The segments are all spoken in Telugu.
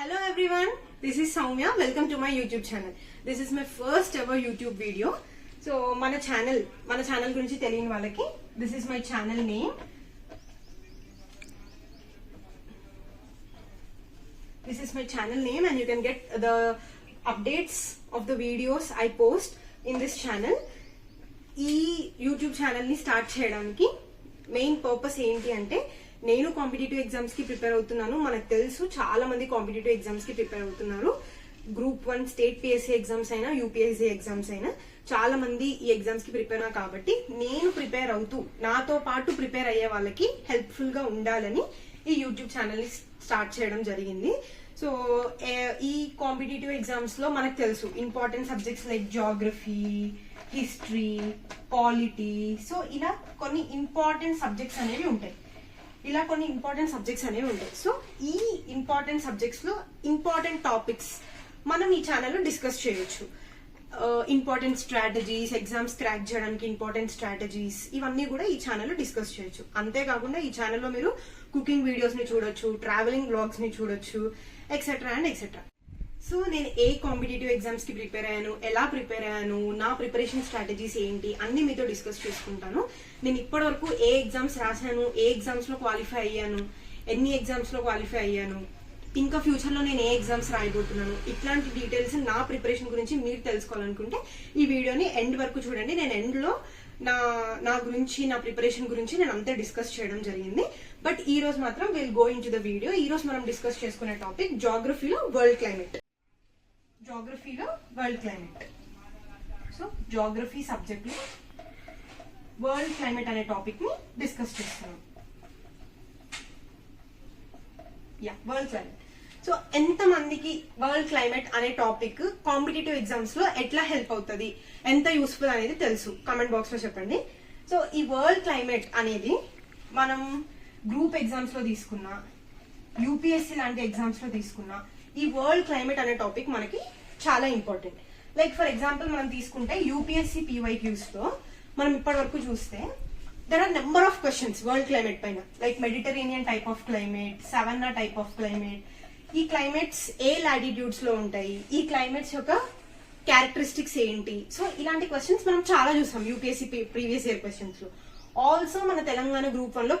Hello everyone, this is Soumya. Welcome to my YouTube channel. This is my first ever YouTube video. So, మన channel గురించి తెలియని వాళ్ళకి this is my channel name. This is my channel name and you can get the updates of the videos I post in this channel. ఈ యూట్యూబ్ ఛానల్ ని స్టార్ట్ చేయడానికి మెయిన్ పర్పస్ ఏంటి అంటే నేను కాంపిటేటివ్ ఎగ్జామ్స్ కి ప్రిపేర్ అవుతున్నాను. మనకు తెలుసు చాలా మంది కాంపిటేటివ్ ఎగ్జామ్స్ కి ప్రిపేర్ అవుతున్నారు. గ్రూప్ 1 స్టేట్ పిఎస్సి ఎగ్జామ్స్ అయినా యూపీఎస్సీ ఎగ్జామ్స్ అయినా చాలా మంది ఈ ఎగ్జామ్స్ కి ప్రిపేర్ అయినా కాబట్టి నేను ప్రిపేర్ అవుతూ నాతో పాటు ప్రిపేర్ అయ్యే వాళ్ళకి హెల్ప్ఫుల్ గా ఉండాలని ఈ యూట్యూబ్ ఛానల్ ని స్టార్ట్ చేయడం జరిగింది. సో ఈ కాంపిటేటివ్ ఎగ్జామ్స్ లో మనకు తెలుసు important subjects like Geography, history, polity, so ఇలా కొన్ని ఇంపార్టెంట్ సబ్జెక్ట్స్ అనేవి ఉంటాయి. సో ఈ ఇంపార్టెంట్ సబ్జెక్ట్స్ లో ఇంపార్టెంట్ టాపిక్స్ మనం ఈ ఛానల్లో డిస్కస్ చేయొచ్చు. ఇంపార్టెంట్ స్ట్రాటజీస్, ఎగ్జామ్స్ క్రాక్ చేయడానికి ఇంపార్టెంట్ స్ట్రాటజీస్, ఇవన్నీ కూడా ఈ ఛానల్లో డిస్కస్ చేయొచ్చు. అంతేకాకుండా ఈ ఛానల్లో మీరు కుకింగ్ వీడియోస్ ని చూడొచ్చు, ట్రావెలింగ్ బ్లాగ్స్ ని చూడొచ్చు, ఎక్సెట్రా అండ్ ఎక్సెట్రా. సో నేను ఏ కాంపిటేటివ్ ఎగ్జామ్స్ కి ప్రిపేర్ అయ్యాను, ఎలా ప్రిపేర్ అయ్యాను, నా ప్రిపరేషన్ స్ట్రాటజీస్ ఏంటి అన్ని మీతో డిస్కస్ చేసుకుంటాను. నేను ఇప్పటి వరకు ఏ ఎగ్జామ్స్ రాశాను, ఏ ఎగ్జామ్స్ లో క్వాలిఫై అయ్యాను, ఎన్ని ఎగ్జామ్స్ లో క్వాలిఫై అయ్యాను, ఇంకా ఫ్యూచర్ లో నేను ఏ ఎగ్జామ్స్ రాయబోతున్నాను, ఇట్లాంటి డీటెయిల్స్ నా ప్రిపరేషన్ గురించి మీరు తెలుసుకోవాలనుకుంటే ఈ వీడియోని ఎండ్ వరకు చూడండి. నేను ఎండ్ లో నా గురించి, నా ప్రిపరేషన్ గురించి నేను అంతా డిస్కస్ చేయడం జరిగింది. బట్ ఈ రోజు మాత్రం will go into the video. ఈ రోజు మనం డిస్కస్ చేసుకునే టాపిక్ జియోగ్రఫీలో world climate. So geography subject లో వరల్డ్ క్లైమేట్ అనే టాపిక్ ని డిస్కస్ చేస్తున్నాం. World climate. సో ఎంత మందికి వరల్డ్ క్లైమేట్ అనే టాపిక్ కాంపిటేటివ్ ఎగ్జామ్స్ లో ఎట్లా హెల్ప్ అవుతుంది, ఎంత యూస్ఫుల్ అనేది తెలుసు? కామెంట్ బాక్స్ లో చెప్పండి. సో ఈ వరల్డ్ క్లైమేట్ అనేది మనం గ్రూప్ ఎగ్జామ్స్ లో తీసుకున్నా, యూపీఎస్సీ లాంటి ఎగ్జామ్స్ లో తీసుకున్నా, ఈ వరల్డ్ క్లైమేట్ అనే టాపిక్ మనకి చాలా ఇంపార్టెంట్. లైక్ ఫర్ ఎగ్జాంపుల్ మనం తీసుకుంటే యూపీఎస్సీ పీవైక్యూస్ లో మనం ఇప్పటి వరకు చూస్తే there are number of questions world climate పైన. Like Mediterranean type of climate, savanna type of climate, ఈ క్లైమేట్స్ ఏ లాటిట్యూడ్స్ లో ఉంటాయి, ఈ క్లైమేట్స్ యొక్క క్యారెక్టరిస్టిక్స్ ఏంటి. సో ఇలాంటి క్వశ్చన్స్ మనం చాలా చూసాం యూపీఎస్సీ ప్రీవియస్ ఇయర్ క్వశ్చన్స్ లో. ఆల్సో మన తెలంగాణ గ్రూప్ 1 లో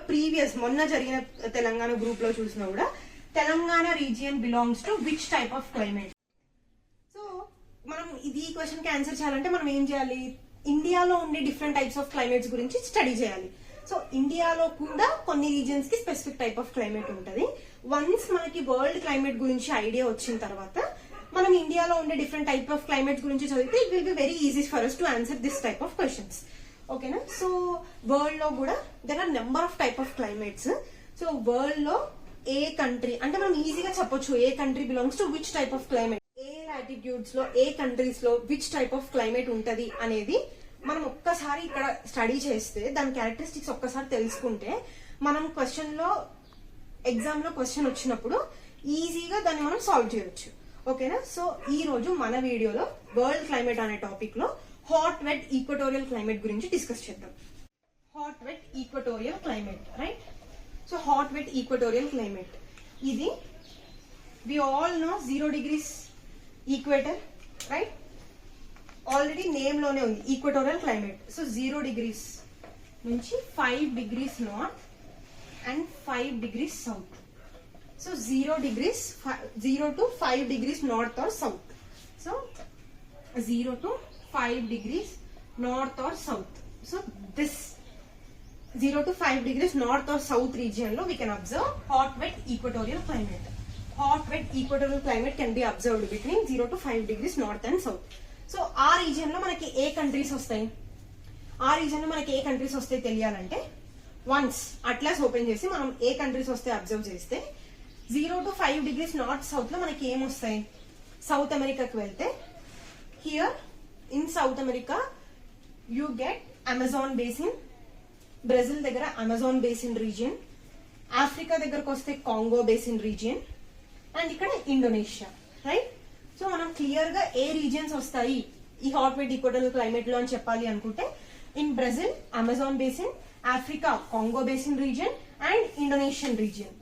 మొన్న జరిగిన తెలంగాణ గ్రూప్ లో చూసినా కూడా Telangana region belongs to which type of climate. So మనం ఈ క్వశ్చన్ కి ఆన్సర్ చేయాలంటే మనం ఏం చేయాలి? ఇండియాలో ఉండే డిఫరెంట్ టైప్స్ ఆఫ్ క్లైమేట్స్ గురించి స్టడీ చేయాలి. సో ఇండియాలో కూడా కొన్ని రీజియన్స్ కి స్పెసిఫిక్ టైప్ ఆఫ్ క్లైమేట్ ఉంటుంది. వన్స్ మనకి వరల్డ్ క్లైమేట్ గురించి ఐడియా వచ్చిన తర్వాత మనం ఇండియాలో ఉండే డిఫరెంట్ టైప్ ఆఫ్ క్లైమేట్ గురించి చదివితే it will be very easy for us to answer this type of questions. ఓకేనా? సో వరల్డ్ లో కూడా there are number of type of climates. So world లో ఏ కంట్రీ అంటే మనం ఈజీగా చెప్పొచ్చు ఏ country belongs to which type of climate, ఏ లాటిట్యూడ్స్ లో, ఏ కంట్రీస్ లో విచ్ టైప్ ఆఫ్ క్లైమేట్ ఉంటది అనేది మనం ఒక్కసారి ఇక్కడ స్టడీ చేస్తే, దాని క్యారెక్టరిస్టిక్స్ ఒక్కసారి తెలుసుకుంటే మనం క్వశ్చన్ లో, ఎగ్జామ్ లో క్వశ్చన్ వచ్చినప్పుడు ఈజీగా దాన్ని మనం సాల్వ్ చేయొచ్చు. ఓకేనా? సో ఈ రోజు మన వీడియోలో వరల్డ్ క్లైమేట్ అనే టాపిక్ లో హాట్ వెట్ ఈక్వటోరియల్ క్లైమేట్ గురించి డిస్కస్ చేద్దాం. Hot wet equatorial climate, right? So hot wet equatorial climate ఇది we all know 0 degrees equator, right? Already name లోనే ఉంది ఈక్వటోరియల్ క్లైమేట్. సో 0 degrees నుంచి 5 degrees north and 5 degrees south. So 0 to 5 degrees north are south. So 0 to 5 degrees north or south. So this 0 to 5 degrees north or south region lo we can observe hot wet equatorial climate. Hot wet equatorial climate can be observed between 0 to 5 degrees north and south. So ఆ రీజియన్ లో మనకి ఏ కంట్రీస్ వస్తాయి, తెలియాలంటే వన్స్ అట్లాస్ ఓపెన్ చేసి మనం ఏ కంట్రీస్ వస్తాయి అబ్జర్వ్ చేస్తే 0 to 5 degrees నార్త్ సౌత్ లో మనకి ఏమొస్తాయి? సౌత్ అమెరికాకి వెళ్తే here in south America you get Amazon basin, Brazil దగ్గర అమెజాన్ బేసిన్ రీజియన్, ఆఫ్రికా దగ్గరకు వస్తే కాంగో బేసిన్ రీజియన్, అండ్ ఇక్కడ ఇండోనేషియా, రైట్? సో మనం క్లియర్ గా ఏ రీజియన్స్ వస్తాయి ఈ హాట్ వెట్ ఈక్వటోరియల్ క్లైమేట్ లో అని చెప్పాలి అనుకుంటే in Brazil Amazon basin, Africa Congo basin region and Indonesian region.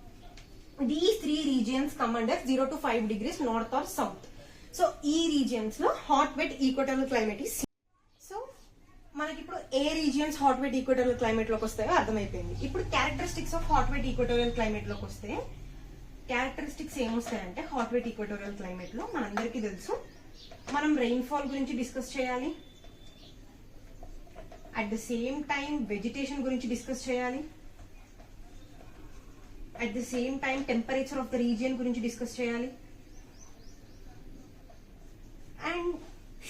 These 3 regions come under 0 to 5 degrees north or south. So ఈ regions లో hot wet equatorial climate is. So మనకి ఇప్పుడు ఏ regions hot wet equatorial climate లోకి వస్తాయో అర్థమైపోయింది. ఇప్పుడు characteristics of hot wet equatorial climate లోకి వస్తే క్యారెక్టరిస్టిక్స్ ఏమొస్తాయంటే హాట్ వెట్ ఈక్వటోరియల్ క్లైమేట్ లో మనందరికీ తెలుసు మనం రెయిన్ఫాల్ గురించి డిస్కస్ చేయాలి, at the same time vegetation గురించి డిస్కస్ చేయాలి, at the same time temperature of the region గురించి డిస్కస్ చేయాలి, and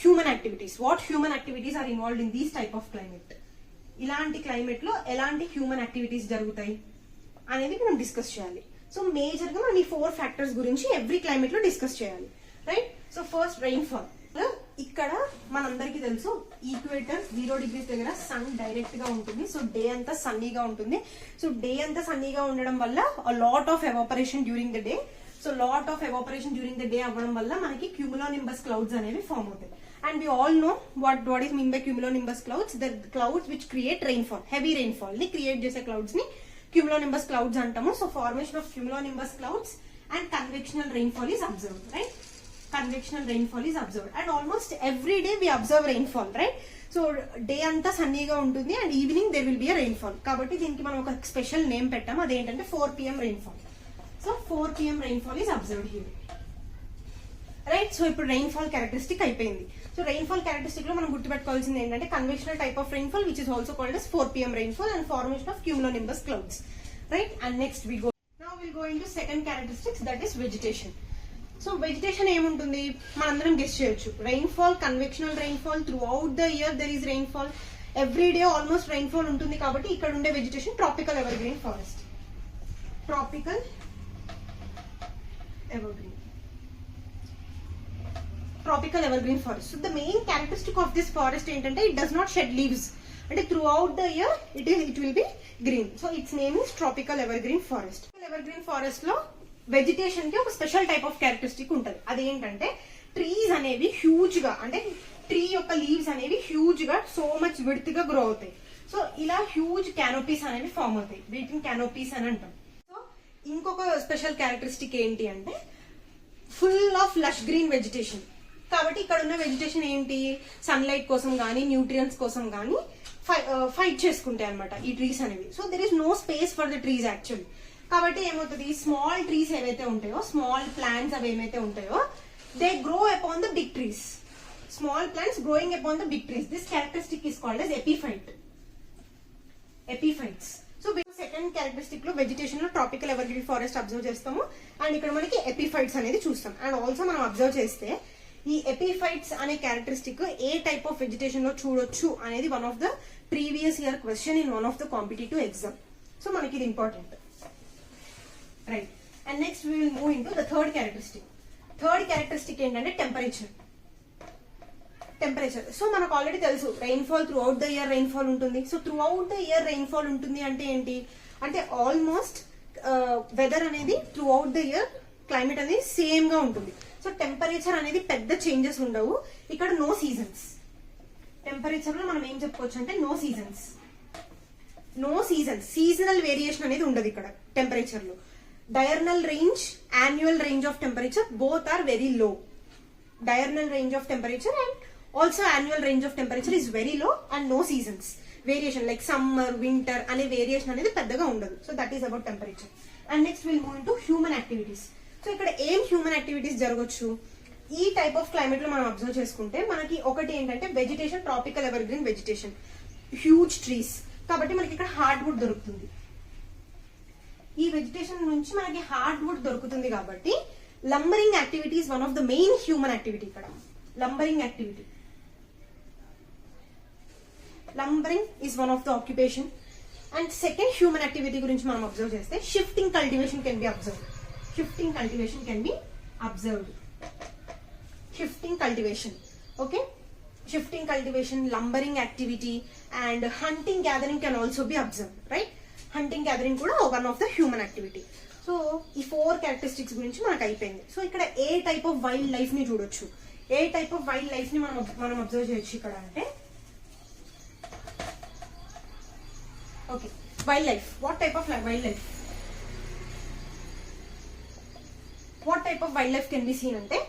human activities, what human activities are involved in these type of climate. ఇలాంటి క్లైమేట్ లో ఎలాంటి హ్యూమన్ యాక్టివిటీస్ జరుగుతాయి అనేది మనం డిస్కస్ చేయాలి. సో మేజర్ గా మనం ఈ 4 ఫ్యాక్టర్స్ గురించి ఎవ్రీ క్లైమేట్ లో డిస్కస్ చేయాలి, రైట్. So first rainfall. ఇక్కడ మనందరికీ తెలుసు ఈక్వేటర్ 0 degrees దగ్గర సన్ డైరెక్ట్ గా ఉంటుంది. సో డే అంతా సన్నీగా ఉంటుంది. సో డే అంతా సన్నీగా ఉండడం వల్ల lot of evaporation during the day. So lot of evaporation during the day అవ్వడం వల్ల మనకి క్యూములోనింబస్ క్లౌడ్స్ అనేవి ఫార్మ్ అవుతాయి. And we all know what is mean by cumulonimbus clouds. The clouds which create rainfall, heavy rainfall ని క్రియేట్ చేసే క్లౌడ్స్ ని క్యూములోనింబస్ క్లౌడ్స్ అంటాము. So formation of cumulonimbus clouds and convectional rainfall is observed, right. Convectional rainfall is observed and almost every day we observe rainfall, right. So day anta sunnyగా ఉంటుంది and evening there will be a rainfall. కాబట్టి దీనికి మనం ఒక స్పెషల్ నేమ్ పెట్టాము, అదేంటంటే 4 PM rainfall. So 4 PM rainfall is observed here, right. So ఇప్పుడు రెయిన్ఫాల్ క్యారెక్టరిస్టిక్ అయిపోయింది. సో రెయిన్ఫాల్ క్యారెక్టరిస్టిక్ లో మనం గుర్తుపెట్టుకోవాల్సింది ఏంటంటే convectional type of rainfall which is also called as 4 PM rainfall and formation of cumulonimbus clouds, right. And next we go, now we'll go into second characteristics, that is vegetation. So vegetation ఏముంటుంది మనందరం గెస్ చేయొచ్చు. Rainfall, convectional rainfall, throughout the year there is rainfall, every day almost rainfall ఉంటుంది. కాబట్టి ఇక్కడ ఉండే vegetation tropical evergreen forest, tropical evergreen, tropical evergreen forest. So the main characteristic of this forest ఏంటంటే it does not shed leaves, అంటే throughout the year it will be green. So its name is tropical evergreen forest. Evergreen forest లో వెజిటేషన్ కి ఒక స్పెషల్ టైప్ ఆఫ్ క్యారెక్టరిస్టిక్ ఉంటుంది. అదేంటంటే ట్రీస్ అనేవి హ్యూజ్ గా, అంటే ట్రీ యొక్క లీవ్స్ అనేవి హ్యూజ్ గా సో మచ్ విడ్త్ గా గ్రో అవుతాయి. సో ఇలా హ్యూజ్ క్యానోపీస్ అనేవి ఫార్మ్ అవుతాయి, వీటిని క్యానోపీస్ అని అంటాం. సో ఇంకొక స్పెషల్ క్యారెక్టరిస్టిక్ ఏంటి అంటే full of lush green vegetation. కాబట్టి ఇక్కడ ఉన్న వెజిటేషన్ ఏంటి, సన్లైట్ కోసం గానీ న్యూట్రియన్స్ కోసం గానీ ఫైట్ చేసుకుంటాయి అనమాట ఈ ట్రీస్ అనేవి. So there is no space for the trees actually. కాబట్టి ఏమవుతుంది, స్మాల్ ట్రీస్ ఏవైతే ఉంటాయో, స్మాల్ ప్లాంట్స్ అవి ఏమైతే ఉంటాయో, they grow upon the big trees. Small plants growing upon the big trees. This characteristic is called as epiphyte, epiphytes. So second characteristic లో వెజిటేషన్ లో ట్రాపికల్ ఎవర్గ్రీన్ ఫారెస్ట్ అబ్జర్వ్ చేస్తాము, అండ్ ఇక్కడ మనకి ఎపిఫైట్స్ అనేది చూస్తాం. అండ్ ఆల్సో మనం అబ్జర్వ్ చేస్తే ఈ ఎపిఫైట్స్ అనే characteristic A type of vegetation లో చూడొచ్చు అనేది one of the previous year question in one of the competitive exam. So మనకి ఇది important, right. And next we will move into the third characteristic. Third characteristic ఏంటంటే టెంపరేచర్. టెంపరేచర్, సో మనకు ఆల్రెడీ తెలుసు rainfall throughout the year rainfall ఉంటుంది. So throughout the year rainfall ఉంటుంది అంటే ఏంటి అంటే ఆల్మోస్ట్ వెదర్ అనేది throughout the year climate అనేది సేమ్ గా ఉంటుంది. సో టెంపరేచర్ అనేది పెద్ద చేంజెస్ ఉండవు. ఇక్కడ నో సీజన్స్. టెంపరేచర్ లో మనం ఏం చెప్పుకోవచ్చు అంటే no seasons, no seasons, seasonal variation అనేది ఉండదు ఇక్కడ టెంపరేచర్ లో. Diurnal range, annual range of temperature, both are very low. Diurnal range of temperature and also annual range of temperature is very low, and no seasons variation like summer, winter ane variation anedi peddaga undadu. So that is about temperature. And next we'll move into human activities. So ikkada em human activities jaragochu ee type of climate lo manam observe cheskunte manaki okati entante vegetation, tropical evergreen vegetation, huge trees. kabatti manaki ikkada hardwood dorukutundi. ఈ వెజిటేషన్ నుంచి మనకి హార్డ్ వుడ్ దొరుకుతుంది. కాబట్టి lumbering activity is one of the main human activity. ఇక్కడ lumbering activity, lumbering is one of the occupation. And second human activity గురించి మనం అబ్జర్వ్ చేస్తే shifting cultivation can be observed. Shifting cultivation can be observed. Shifting cultivation, okay. Shifting cultivation, lumbering activity and hunting gathering can also be observed, right. Hunting gathering కూడా one of the human activity. So ఈ 4 క్యారెక్టరిస్టిక్స్ గురించి మనకు అయిపోయింది. సో ఇక్కడ ఏ టైప్ ఆఫ్ వైల్డ్ లైఫ్ ని చూడొచ్చు, ఏ టైప్ ఆఫ్ వైల్డ్ లైఫ్ ని మనం అబ్జర్వ్ చేయొచ్చు ఇక్కడ అంటే okay wild life. What type of wild life? What type of wild life can be scene అంటే,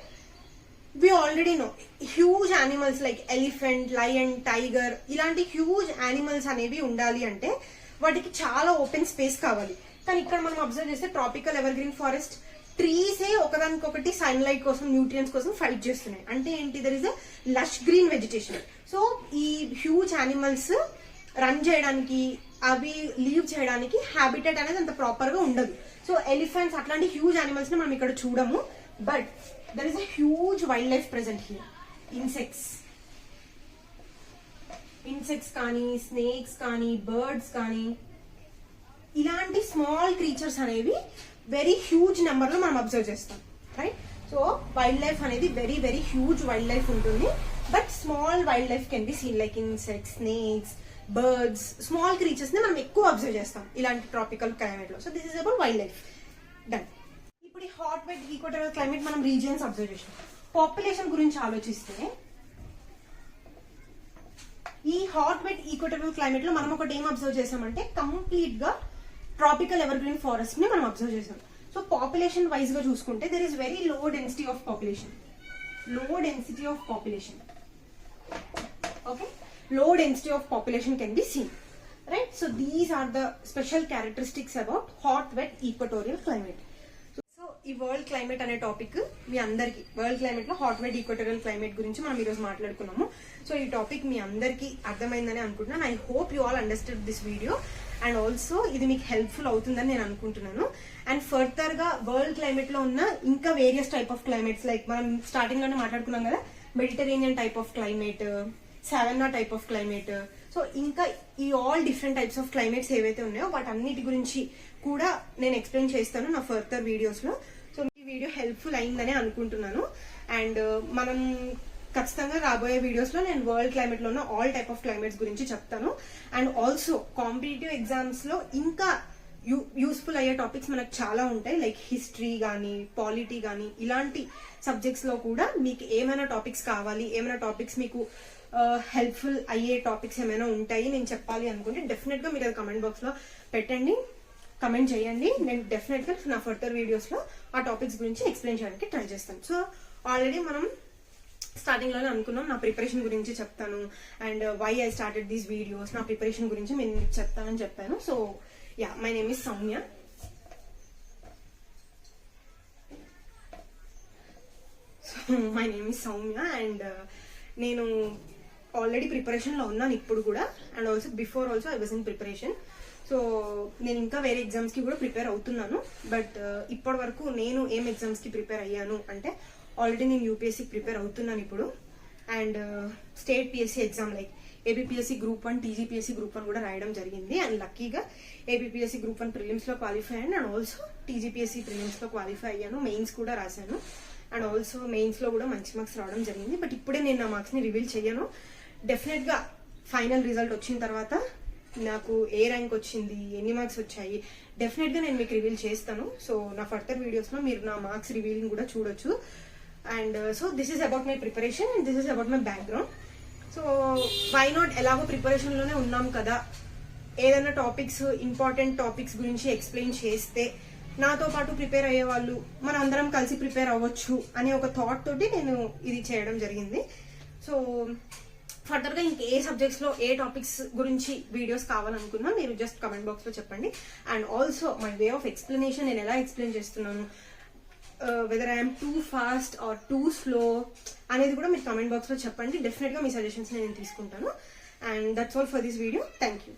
we already know huge animals like elephant, lion, tiger ఇలాంటి హ్యూజ్ యానిమల్స్ అనేవి ఉండాలి అంటే వాటికి చాలా ఓపెన్ స్పేస్ కావాలి. కానీ ఇక్కడ మనం అబ్జర్వ్ చేస్తే ట్రాపికల్ ఎవర్ గ్రీన్ ఫారెస్ట్ ట్రీసే ఒకదానికొకటి సన్లైట్ కోసం, న్యూట్రియన్స్ కోసం ఫైట్ చేస్తున్నాయి. అంటే ఏంటి, there is a lush green vegetation. So ఈ హ్యూజ్ యానిమల్స్ రన్ చేయడానికి, అవి లీవ్ చేయడానికి హ్యాబిటేట్ అనేది అంత ప్రాపర్ గా ఉండదు. సో ఎలిఫెంట్స్ అట్లాంటి హ్యూజ్ యానిమల్స్ ని మనం ఇక్కడ చూడము. But there is a huge wildlife present here. Insects కానీ, snakes కానీ, birds కానీ, ఇలాంటి స్మాల్ క్రీచర్స్ అనేవి వెరీ హ్యూజ్ నెంబర్ లో మనం అబ్జర్వ్ చేస్తాం, రైట్? సో వైల్డ్ లైఫ్ అనేది very very huge wildlife ఉంటుంది. But small wildlife can be seen like insects, snakes, birds, small creatures ని మనం ఎక్కువ అబ్జర్వ్ చేస్తాం ఇలాంటి ట్రాపికల్ క్లైమేట్ లో. So this is about wildlife. Done. ఇప్పుడు ఈ హాట్ వెట్ ఈక్వటోరియల్ క్లైమేట్ మనం రీజియన్స్ అబ్జర్వ్ చేసాం. పాపులేషన్ గురించి ఆలోచిస్తే ఈ హాట్ వెట్ ఈక్వటోరియల్ క్లైమేట్ లో మనం ఒకటి ఏం అబ్జర్వ్ చేసామంటే కంప్లీట్ గా ట్రాపికల్ ఎవర్ గ్రీన్ ఫారెస్ట్ ని మనం అబ్జర్వ్ చేసాం. సో పాపులేషన్ వైజ్ గా చూసుకుంటే there is very low density of population. Okay, low density of population can be seen, right? So these are the special characteristics about hot wet equatorial climate. So ఈ వరల్డ్ క్లైమేట్ అనే టాపిక్ మీ అందరికి, వరల్డ్ క్లైమేట్ లో హాట్ వెట్ ఈక్వటోరియల్ క్లైమేట్ గురించి మనం ఈరోజు మాట్లాడుకున్నాము. సో ఈ టాపిక్ మీ అందరికి అర్థమైందని అనుకుంటున్నాను. I hope you all understand this video and also ఇది మీకు హెల్ప్ఫుల్ అవుతుందని నేను అనుకుంటున్నాను. అండ్ ఫర్దర్ గా వరల్డ్ క్లైమేట్ లో ఉన్న ఇంకా various type of climates, like మనం స్టార్టింగ్ లోనే మాట్లాడుకున్నాం కదా, Mediterranean type of climate, savanna type of climate. So ఇంకా ఈ all different types of climates ఏవైతే ఉన్నాయో వాటన్నిటి గురించి కూడా నేను ఎక్స్ప్లెయిన్ చేస్తాను నా ఫర్దర్ వీడియోస్ లో. సో ఈ వీడియో హెల్ప్ఫుల్ అయిందని అనుకుంటున్నాను. అండ్ మనం ఖచ్చితంగా రాబోయే వీడియోస్ లో నేను వరల్డ్ క్లైమేట్ లో ఉన్న ఆల్ టైప్ ఆఫ్ క్లైమేట్స్ గురించి చెప్తాను. అండ్ ఆల్సో కాంపిటేటివ్ ఎగ్జామ్స్ లో ఇంకా యూస్ఫుల్ అయ్యే టాపిక్స్ మనకు చాలా ఉంటాయి, లైక్ హిస్టరీ గానీ, పాలిటీ గానీ, ఇలాంటి సబ్జెక్ట్స్ లో కూడా మీకు ఏమైనా టాపిక్స్ కావాలి, ఏమైనా టాపిక్స్ మీకు హెల్ప్ఫుల్ అయ్యే టాపిక్స్ ఏమైనా ఉంటాయి నేను చెప్పాలి అనుకుంటే డెఫినెట్ గా మీరు అది కమెంట్ బాక్స్ లో పెట్టండి, కమెంట్ చేయండి. నేను డెఫినెట్ గా నా ఫర్దర్ వీడియోస్ లో ఆ టాపిక్స్ గురించి ఎక్స్ప్లెయిన్ చేయడానికి ట్రై చేస్తాను. సో ఆల్రెడీ మనం స్టార్టింగ్ లోనే అనుకున్నాం నా ప్రిపరేషన్ గురించి చెప్తాను and why I started these videos, నా ప్రిపరేషన్ గురించి నేను చెప్తానని చెప్పాను. So yeah, my name is Soumya. And నేను ఆల్రెడీ ప్రిపరేషన్ లో ఉన్నాను ఇప్పుడు కూడా. And also before also I was in preparation. So నేను ఇంకా వేరే ఎగ్జామ్స్ కి కూడా ప్రిపేర్ అవుతున్నాను. బట్ ఇప్పటి వరకు నేను ఏం ఎగ్జామ్స్ కి ప్రిపేర్ అయ్యాను అంటే, ఆల్రెడీ నేను యూపీఎస్సీకి ప్రిపేర్ అవుతున్నాను ఇప్పుడు. And state PSC exam like APPSC group 1, TGPSC group 1 కూడా రాయడం జరిగింది. అండ్ లక్కీగా ఏబిపిఎస్సీ గ్రూప్ 1 ప్రిలిమ్స్ లో క్వాలిఫై అయ్యాను. అండ్ ఆల్సో టీజీపీఎస్సీ ప్రిలిమ్స్ లో క్వాలిఫై అయ్యాను. మెయిన్స్ కూడా రాశాను. అండ్ ఆల్సో మెయిన్స్ లో కూడా మంచి మార్క్స్ రావడం జరిగింది. బట్ ఇప్పుడే నేను నా మార్క్స్ ని రివీల్ చేయను. డెఫినెట్ గా ఫైనల్ రిజల్ట్ వచ్చిన తర్వాత నాకు ఏ ర్యాంక్ వచ్చింది, ఎన్ని మార్క్స్ వచ్చాయి, డెఫినెట్ గా నేను మీకు రివీల్ చేస్తాను. సో నా ఫర్దర్ వీడియోస్ లో మీరు నా మార్క్స్ రివీలింగ్ కూడా చూడొచ్చు. And so this is about my preparation and this is about my background. So why not, ఎలాగో ప్రిపరేషన్ లోనే ఉన్నాం కదా, ఏదైనా టాపిక్స్, ఇంపార్టెంట్ టాపిక్స్ గురించి ఎక్స్ప్లెయిన్ చేస్తే నాతో పాటు ప్రిపేర్ అయ్యే వాళ్ళు మన అందరం కలిసి ప్రిపేర్ అవ్వచ్చు అనే ఒక థాట్ తోటి నేను ఇది చేయడం జరిగింది. సో ఫర్దర్ గా ఇంకే సబ్జెక్ట్స్ లో ఏ టాపిక్స్ గురించి వీడియోస్ కావాలనుకున్నా మీరు జస్ట్ కమెంట్ బాక్స్ లో చెప్పండి. And also my way of explanation, నేను ఎలా ఎక్స్ప్లెయిన్ చేస్తున్నాను, whether I'm too fast are too slow అనేది కూడా మీరు కమెంట్ బాక్స్ లో చెప్పండి. డెఫినెట్ గా మీ సజెషన్స్ నేను తీసుకుంటాను. And that's all for this video. Thank you.